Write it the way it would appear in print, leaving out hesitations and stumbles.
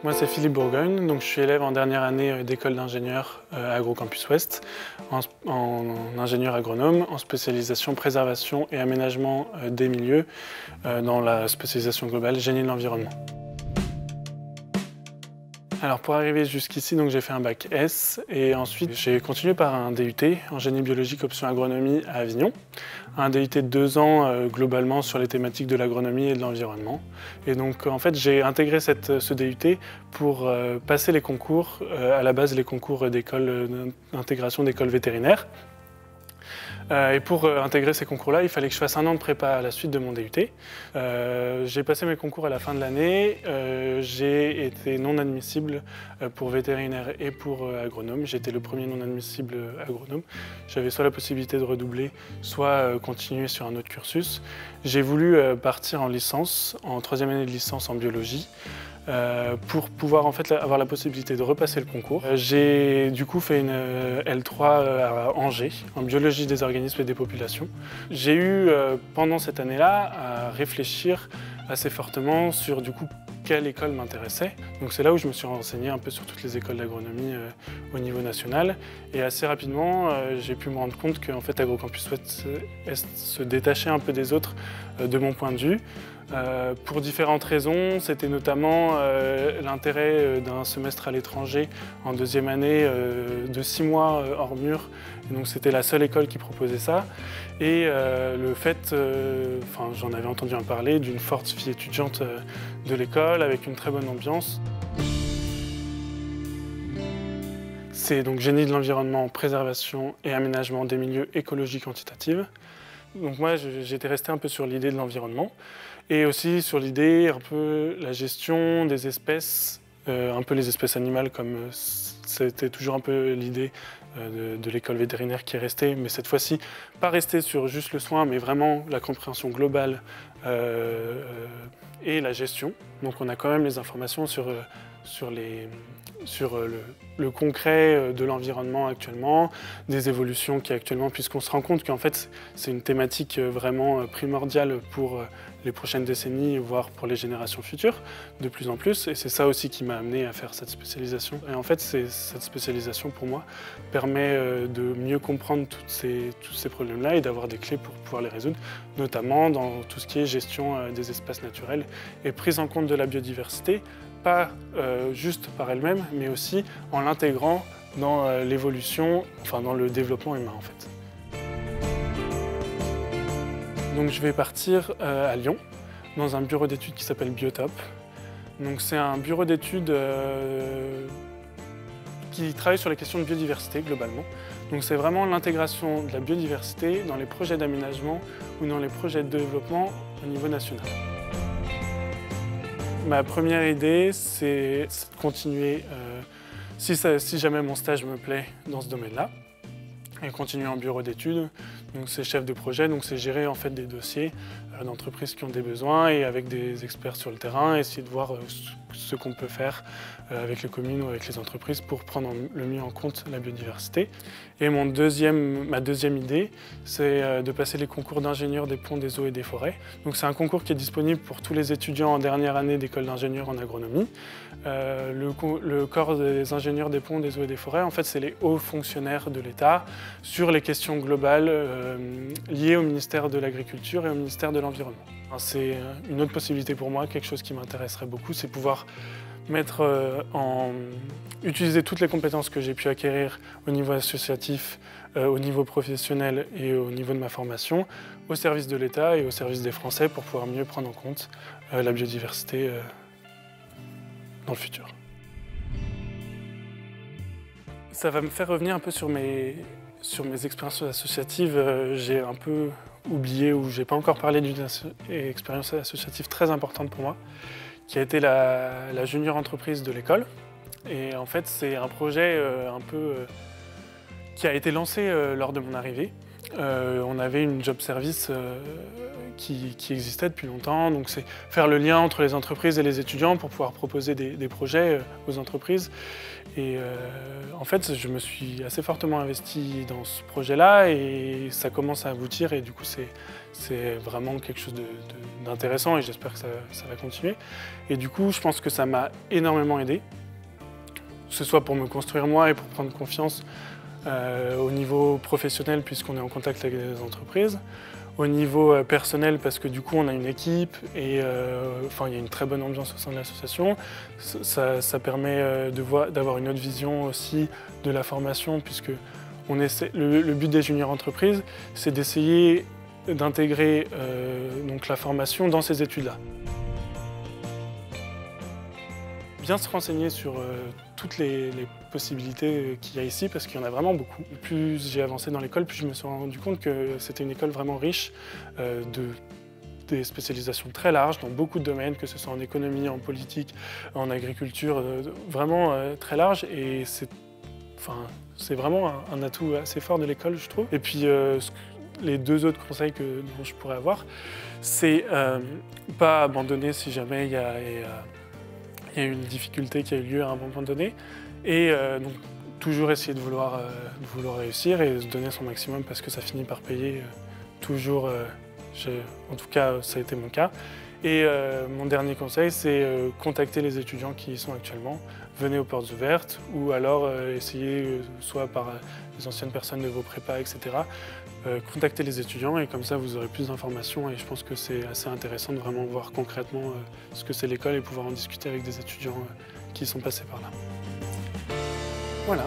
Moi, c'est Philippe Bourgogne, donc je suis élève en dernière année d'école d'ingénieur à AgroCampus Ouest, en ingénieur agronome, en spécialisation préservation et aménagement des milieux, dans la spécialisation globale génie de l'environnement. Alors pour arriver jusqu'ici, j'ai fait un bac S et ensuite j'ai continué par un DUT en génie biologique option agronomie à Avignon. Un DUT de 2 ans globalement sur les thématiques de l'agronomie et de l'environnement. Et donc en fait j'ai intégré ce DUT pour passer les concours, à la base les concours d'intégration d'école vétérinaire. Et pour intégrer ces concours-là, il fallait que je fasse un an de prépa à la suite de mon DUT. J'ai passé mes concours à la fin de l'année. J'ai été non admissible pour vétérinaire et pour agronome. J'étais le premier non admissible agronome. J'avais soit la possibilité de redoubler, soit continuer sur un autre cursus. J'ai voulu partir en licence, en 3e année de licence en biologie. Pour pouvoir en fait avoir la possibilité de repasser le concours. J'ai du coup fait une L3 à Angers, en biologie des organismes et des populations. J'ai eu pendant cette année-là à réfléchir assez fortement sur du coup quelle école m'intéressait. Donc c'est là où je me suis renseigné un peu sur toutes les écoles d'agronomie au niveau national. Et assez rapidement, j'ai pu me rendre compte qu'en fait AgroCampus Ouest se détachait un peu des autres de mon point de vue. Pour différentes raisons, c'était notamment l'intérêt d'un semestre à l'étranger en 2e année de 6 mois hors mur. Et donc c'était la seule école qui proposait ça. Et le fait, j'en avais entendu en parler, d'une forte vie étudiante de l'école avec une très bonne ambiance. C'est donc génie de l'environnement, préservation et aménagement des milieux écologiques quantitatifs. Donc moi, j'étais resté un peu sur l'idée de l'environnement et aussi sur l'idée, un peu la gestion des espèces, un peu les espèces animales comme c'était toujours un peu l'idée de l'école vétérinaire qui est restée, mais cette fois-ci, pas rester sur juste le soin, mais vraiment la compréhension globale et la gestion. Donc on a quand même les informations sur le concret de l'environnement actuellement, des évolutions qui actuellement, puisqu'on se rend compte qu'en fait c'est une thématique vraiment primordiale pour les prochaines décennies, voire pour les générations futures, de plus en plus. Et c'est ça aussi qui m'a amené à faire cette spécialisation. Et en fait, cette spécialisation, pour moi, permet de mieux comprendre tous ces problèmes-là et d'avoir des clés pour pouvoir les résoudre, notamment dans tout ce qui est gestion des espaces naturels et prise en compte de la biodiversité, pas juste par elle-même, mais aussi en l'intégrant dans l'évolution, dans le développement humain en fait. Donc je vais partir à Lyon, dans un bureau d'études qui s'appelle Biotop. Donc c'est un bureau d'études qui travaille sur les questions de biodiversité globalement. Donc c'est vraiment l'intégration de la biodiversité dans les projets d'aménagement ou dans les projets de développement au niveau national. Ma première idée, c'est de continuer, si jamais mon stage me plaît dans ce domaine-là, et continuer en bureau d'études. Donc c'est chef de projet, donc c'est gérer en fait des dossiers d'entreprises qui ont des besoins et avec des experts sur le terrain, essayer de voir ce qu'on peut faire avec les communes ou avec les entreprises pour prendre le mieux en compte la biodiversité. Et ma deuxième idée, c'est de passer les concours d'ingénieur des ponts, des eaux et des forêts. Donc c'est un concours qui est disponible pour tous les étudiants en dernière année d'école d'ingénieur en agronomie. Le corps des ingénieurs des ponts, des eaux et des forêts, en fait, c'est les hauts fonctionnaires de l'État sur les questions globales liées au ministère de l'Agriculture et au ministère de l'Environnement. C'est une autre possibilité pour moi, quelque chose qui m'intéresserait beaucoup, c'est pouvoir utiliser toutes les compétences que j'ai pu acquérir au niveau associatif, au niveau professionnel et au niveau de ma formation, au service de l'État et au service des Français pour pouvoir mieux prendre en compte la biodiversité dans le futur. Ça va me faire revenir un peu sur mes expériences associatives. J'ai un peu oublié ou j'ai pas encore parlé d'une expérience associative très importante pour moi, qui a été la junior entreprise de l'école. Et en fait, c'est un projet qui a été lancé lors de mon arrivée. On avait une job service qui existait depuis longtemps, donc c'est faire le lien entre les entreprises et les étudiants pour pouvoir proposer des projets aux entreprises. Et en fait, je me suis assez fortement investi dans ce projet-là et ça commence à aboutir et du coup, c'est vraiment quelque chose d'intéressant et j'espère que ça va continuer. Et du coup, je pense que ça m'a énormément aidé, que ce soit pour me construire moi et pour prendre confiance au niveau professionnel puisqu'on est en contact avec des entreprises, au niveau personnel parce que du coup on a une équipe et il y a une très bonne ambiance au sein de l'association. Ça permet d'avoir une autre vision aussi de la formation puisque le but des juniors entreprises, c'est d'essayer d'intégrer donc la formation dans ces études-là. Bien se renseigner sur toutes les possibilités qu'il y a ici, parce qu'il y en a vraiment beaucoup. Plus j'ai avancé dans l'école, plus je me suis rendu compte que c'était une école vraiment riche des spécialisations très larges dans beaucoup de domaines, que ce soit en économie, en politique, en agriculture, vraiment très large. Et c'est vraiment un atout assez fort de l'école, je trouve. Et puis, les deux autres conseils dont je pourrais avoir, c'est pas abandonner si jamais il y a une difficulté qui a eu lieu à un moment donné. Et donc, toujours essayer de vouloir réussir et se donner son maximum parce que ça finit par payer toujours. En tout cas, ça a été mon cas. Et mon dernier conseil, c'est contacter les étudiants qui y sont actuellement. Venez aux portes ouvertes ou alors essayez, soit par les anciennes personnes de vos prépas, etc. Contactez les étudiants et comme ça vous aurez plus d'informations et je pense que c'est assez intéressant de vraiment voir concrètement ce que c'est l'école et pouvoir en discuter avec des étudiants qui sont passés par là. Voilà.